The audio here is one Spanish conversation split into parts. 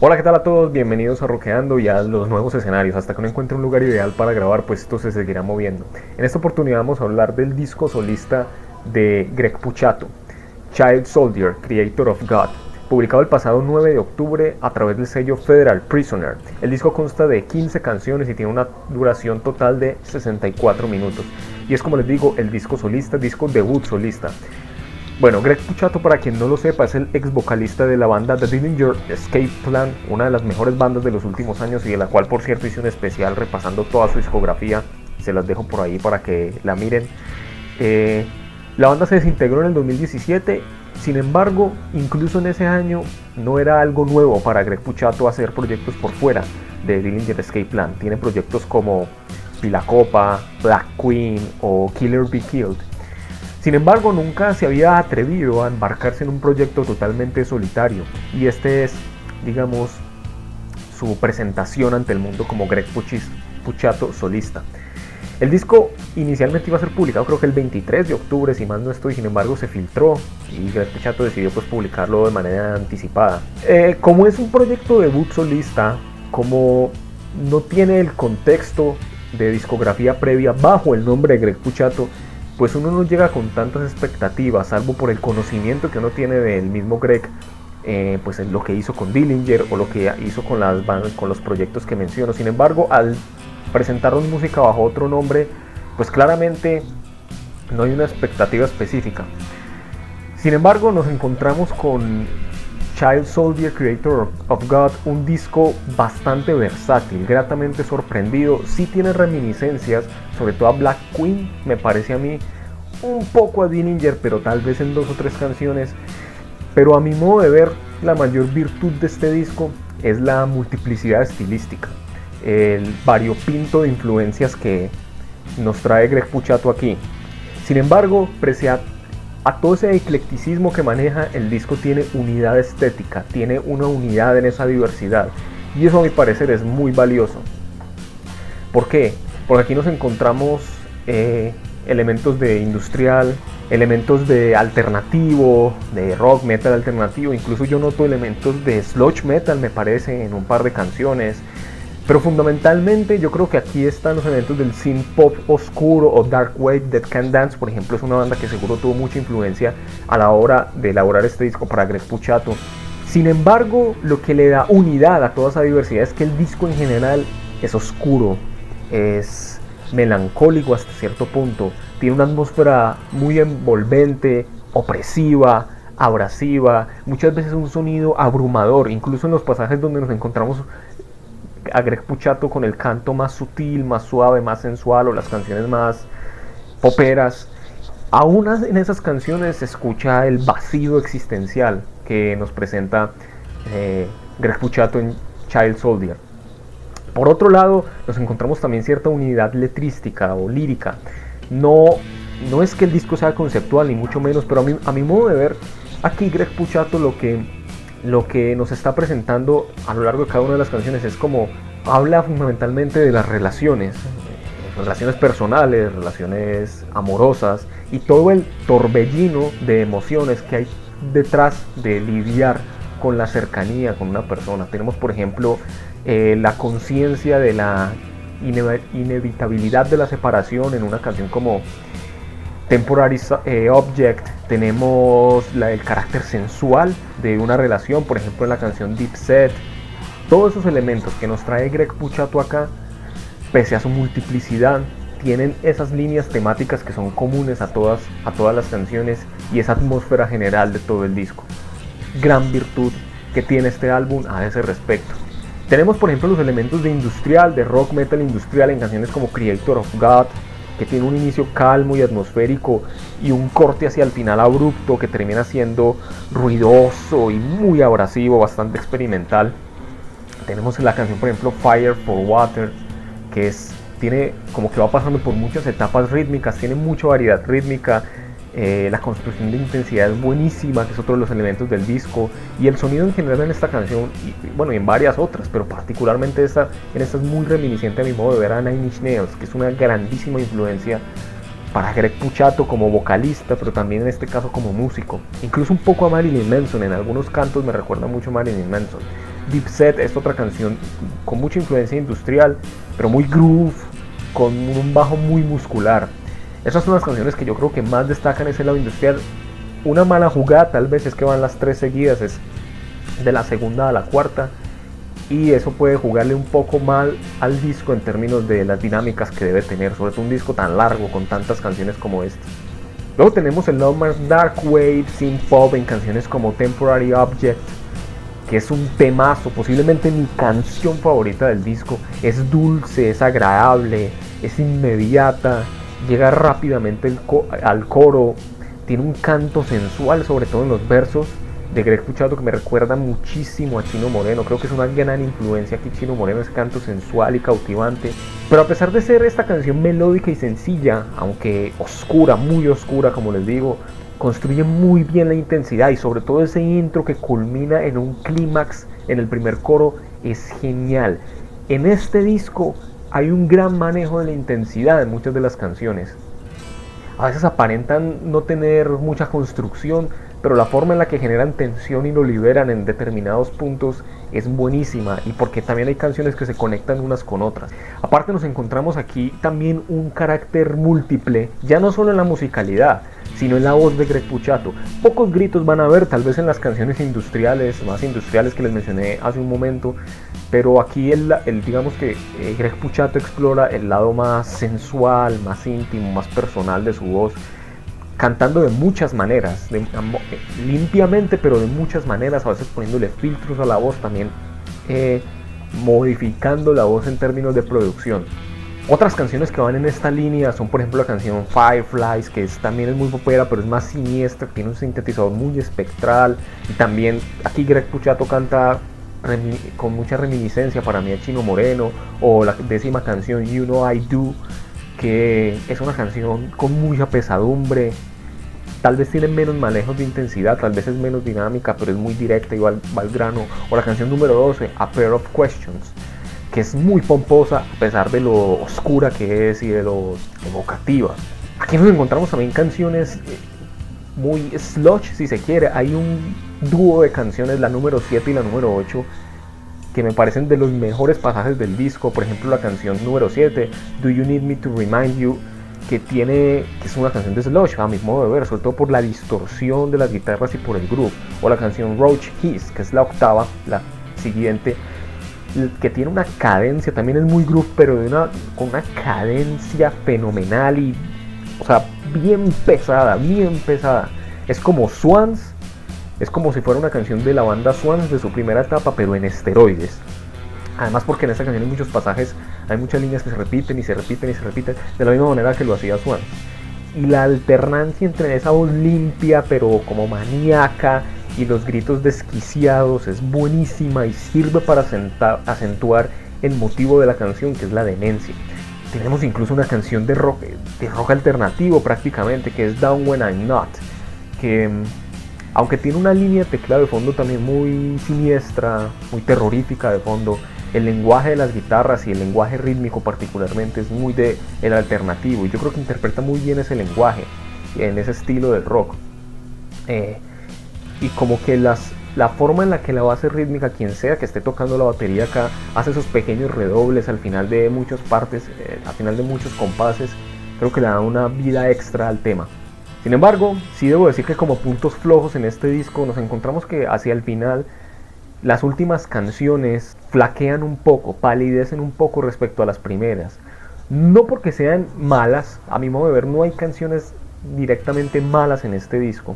Hola, ¿qué tal a todos? Bienvenidos a Rockeando y a los nuevos escenarios. Hasta que no encuentre un lugar ideal para grabar, pues esto se seguirá moviendo. En esta oportunidad vamos a hablar del disco solista de Greg Puciato, Child Soldier, Creator of God, publicado el pasado 9 de octubre a través del sello Federal Prisoner. El disco consta de 15 canciones y tiene una duración total de 64 minutos. Y es, como les digo, el disco solista, disco debut solista. Bueno, Greg Puciato, para quien no lo sepa, es el ex vocalista de la banda The Dillinger Escape Plan, una de las mejores bandas de los últimos años y de la cual, por cierto, hice un especial repasando toda su discografía. Se las dejo por ahí para que la miren. La banda se desintegró en el 2017, sin embargo, incluso en ese año no era algo nuevo para Greg Puciato hacer proyectos por fuera de Dillinger Escape Plan. Tiene proyectos como Pila Copa, Black Queen o Killer Be Killed. Sin embargo, nunca se había atrevido a embarcarse en un proyecto totalmente solitario, y este es, digamos, su presentación ante el mundo como Greg Puciato solista. El disco inicialmente iba a ser publicado, creo que el 23 de octubre, si mal no estoy. Sin embargo, se filtró y Greg Puciato decidió publicarlo de manera anticipada. Como es un proyecto debut solista, como no tiene el contexto de discografía previa bajo el nombre de Greg Puciato, pues uno no llega con tantas expectativas, salvo por el conocimiento que uno tiene del mismo Greg, pues en lo que hizo con Dillinger o lo que hizo con las bandas, con los proyectos que menciono. Sin embargo, al presentarnos música bajo otro nombre, pues claramente no hay una expectativa específica. Sin embargo, nos encontramos con Child Soldier, Creator of God, un disco bastante versátil, gratamente sorprendido. Sí tiene reminiscencias, sobre todo a Black Queen, me parece a mí, un poco a Dillinger, pero tal vez en 2 o 3 canciones. Pero a mi modo de ver, la mayor virtud de este disco es la multiplicidad estilística, el variopinto de influencias que nos trae Greg Puciato aquí. Sin embargo, pese a todo ese eclecticismo que maneja, el disco tiene unidad estética, tiene una unidad en esa diversidad, y eso a mi parecer es muy valioso. ¿Por qué? Porque aquí nos encontramos elementos de industrial, elementos de alternativo, de rock, metal alternativo, incluso yo noto elementos de sludge metal, me parece, en un par de canciones. Pero fundamentalmente yo creo que aquí están los elementos del synth pop oscuro o dark wave. Dead Can Dance, por ejemplo, es una banda que seguro tuvo mucha influencia a la hora de elaborar este disco para Greg Puciato. Sin embargo, lo que le da unidad a toda esa diversidad es que el disco en general es oscuro, es melancólico hasta cierto punto, tiene una atmósfera muy envolvente, opresiva, abrasiva, muchas veces un sonido abrumador, incluso en los pasajes donde nos encontramos a Greg Puciato con el canto más sutil, más suave, más sensual, o las canciones más poperas. Aún en esas canciones se escucha el vacío existencial que nos presenta Greg Puciato en Child Soldier. Por otro lado, nos encontramos también cierta unidad letrística o lírica. No es que el disco sea conceptual, ni mucho menos, pero a mi modo de ver, aquí Greg Puciato lo que nos está presentando a lo largo de cada una de las canciones es como habla fundamentalmente de las relaciones personales, relaciones amorosas y todo el torbellino de emociones que hay detrás de lidiar con la cercanía con una persona. Tenemos, por ejemplo, la conciencia de la inevitabilidad de la separación en una canción como Temporary Object. Tenemos el carácter sensual de una relación, por ejemplo en la canción Deep Set. Todos esos elementos que nos trae Greg Puciato acá, pese a su multiplicidad, tienen esas líneas temáticas que son comunes a todas las canciones y esa atmósfera general de todo el disco. Gran virtud que tiene este álbum a ese respecto. Tenemos, por ejemplo, los elementos de industrial, de rock metal industrial en canciones como Creator of God, que tiene un inicio calmo y atmosférico y un corte hacia el final abrupto que termina siendo ruidoso y muy abrasivo, bastante experimental. Tenemos la canción, por ejemplo, Fire for Water, que tiene como que va pasando por muchas etapas rítmicas, tiene mucha variedad rítmica. La construcción de intensidad es buenísima, que es otro de los elementos del disco, y el sonido en general en esta canción, y en varias otras, pero particularmente en esta es muy reminiscente a mi modo de ver a Nine Inch Nails, que es una grandísima influencia para Greg Puciato como vocalista, pero también en este caso como músico. Incluso un poco a Marilyn Manson, en algunos cantos me recuerda mucho a Marilyn Manson. Deep Set es otra canción con mucha influencia industrial, pero muy groove, con un bajo muy muscular. Esas son las canciones que yo creo que más destacan ese lado industrial. Una mala jugada tal vez es que van las 3 seguidas, es de la segunda a la cuarta, y eso puede jugarle un poco mal al disco en términos de las dinámicas que debe tener, sobre todo un disco tan largo con tantas canciones como esta. Luego tenemos el lado más dark wave, synth pop en canciones como Temporary Object, que es un temazo, posiblemente mi canción favorita del disco. Es dulce, es agradable, es inmediata, llega rápidamente al coro, tiene un canto sensual, sobre todo en los versos de Greg Puciato, que me recuerda muchísimo a Chino Moreno. Creo que es una gran influencia aquí Chino Moreno, ese canto sensual y cautivante. Pero a pesar de ser esta canción melódica y sencilla, aunque oscura, muy oscura como les digo, construye muy bien la intensidad, y sobre todo ese intro que culmina en un clímax en el primer coro es genial. En este disco hay un gran manejo de la intensidad en muchas de las canciones. A veces aparentan no tener mucha construcción, pero la forma en la que generan tensión y lo liberan en determinados puntos es buenísima, y porque también hay canciones que se conectan unas con otras. Aparte nos encontramos aquí también un carácter múltiple, ya no solo en la musicalidad, sino en la voz de Greg Puciato. Pocos gritos van a haber tal vez en las canciones industriales, más industriales que les mencioné hace un momento, pero aquí digamos que Greg Puciato explora el lado más sensual, más íntimo, más personal de su voz, cantando de muchas maneras, limpiamente, pero de muchas maneras, a veces poniéndole filtros a la voz, también modificando la voz en términos de producción. Otras canciones que van en esta línea son, por ejemplo, la canción Fireflies, que también es muy popera, pero es más siniestra, tiene un sintetizador muy espectral, y también aquí Greg Puciato canta con mucha reminiscencia para mí a Chino Moreno, o la 10ª canción You Know I Do, que es una canción con mucha pesadumbre. Tal vez tiene menos manejos de intensidad, tal vez es menos dinámica, pero es muy directa y va al grano. O la canción número 12, A Pair of Questions, que es muy pomposa a pesar de lo oscura que es y de lo evocativa. Aquí nos encontramos también canciones muy sludge, si se quiere. Hay un dúo de canciones, la número 7 y la número 8, que me parecen de los mejores pasajes del disco. Por ejemplo, la canción número 7, Do You Need Me to Remind You, que es una canción de sludge a mi modo de ver, sobre todo por la distorsión de las guitarras y por el groove. O la canción Roach Kiss, que es la octava, la siguiente, que tiene una cadencia, también es muy groove, pero con una cadencia fenomenal y, o sea, bien pesada, bien pesada. Es como Swans, es como si fuera una canción de la banda Swans de su primera etapa, pero en esteroides. Además, porque en esta canción hay muchos pasajes, hay muchas líneas que se repiten y se repiten y se repiten, de la misma manera que lo hacía Swans. Y la alternancia entre esa voz limpia pero como maníaca y los gritos desquiciados es buenísima y sirve para acentuar el motivo de la canción, que es la demencia. Tenemos incluso una canción de rock alternativo prácticamente, que es Down When I'm Not, que aunque tiene una línea de teclado de fondo también muy siniestra, muy terrorífica de fondo, el lenguaje de las guitarras y el lenguaje rítmico particularmente es muy el alternativo, y yo creo que interpreta muy bien ese lenguaje en ese estilo del rock. Y como que la forma en la que la base rítmica, quien sea que esté tocando la batería acá, hace esos pequeños redobles al final de muchas partes, al final de muchos compases, creo que le da una vida extra al tema. Sin embargo, sí debo decir que como puntos flojos en este disco nos encontramos que hacia el final las últimas canciones flaquean un poco, palidecen un poco respecto a las primeras. No porque sean malas, a mi modo de ver no hay canciones directamente malas en este disco.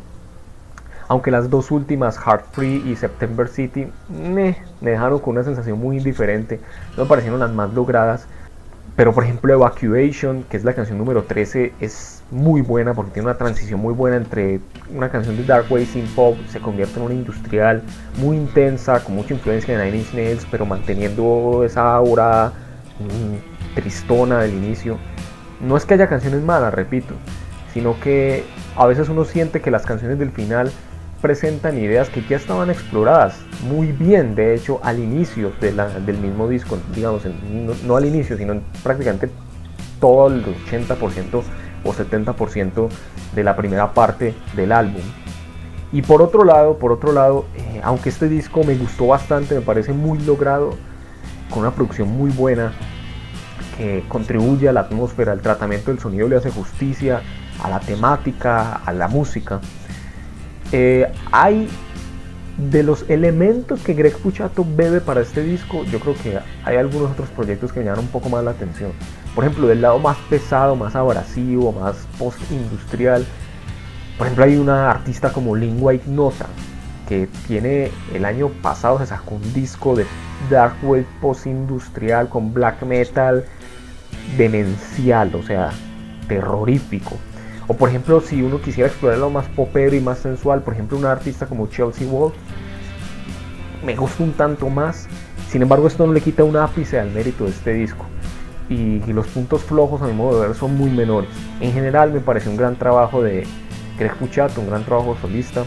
Aunque las dos últimas, Heart Free y September City, me dejaron con una sensación muy indiferente, no me parecieron las más logradas. Pero por ejemplo Evacuation, que es la canción número 13, es muy buena porque tiene una transición muy buena entre una canción de Dark Wave Synth Pop, se convierte en una industrial muy intensa, con mucha influencia de Nine Inch Nails, pero manteniendo esa aura tristona del inicio. No es que haya canciones malas, repito, sino que a veces uno siente que las canciones del final presentan ideas que ya estaban exploradas muy bien, de hecho al inicio del mismo disco, digamos, no al inicio, sino prácticamente todo el 80% o 70% de la primera parte del álbum. Y por otro lado, aunque este disco me gustó bastante, me parece muy logrado, con una producción muy buena, que contribuye a la atmósfera, al tratamiento del sonido le hace justicia, a la temática, a la música. Hay de los elementos que Greg Puciato bebe para este disco, yo creo que hay algunos otros proyectos que me llaman un poco más la atención. Por ejemplo, del lado más pesado, más abrasivo, más post-industrial, por ejemplo, hay una artista como Lingua Ignota, que tiene, el año pasado se sacó un disco de dark wave post-industrial con black metal demencial, o sea, terrorífico. O por ejemplo, si uno quisiera explorar lo más popero y más sensual, por ejemplo, una artista como Chelsea Wolfe, me gusta un tanto más. Sin embargo, esto no le quita un ápice al mérito de este disco. Y los puntos flojos, a mi modo de ver, son muy menores. En general, me parece un gran trabajo de Greg Puciato, un gran trabajo solista,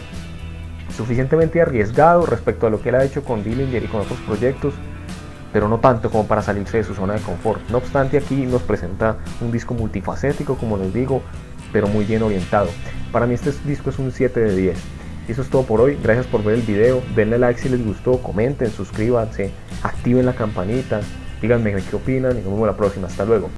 suficientemente arriesgado respecto a lo que él ha hecho con Dillinger y con otros proyectos, pero no tanto como para salirse de su zona de confort. No obstante, aquí nos presenta un disco multifacético, como les digo, pero muy bien orientado. Para mí este disco es un 7 de 10. Y eso es todo por hoy. Gracias por ver el video. Denle like si les gustó, comenten, suscríbanse, activen la campanita, díganme qué opinan y nos vemos la próxima. Hasta luego.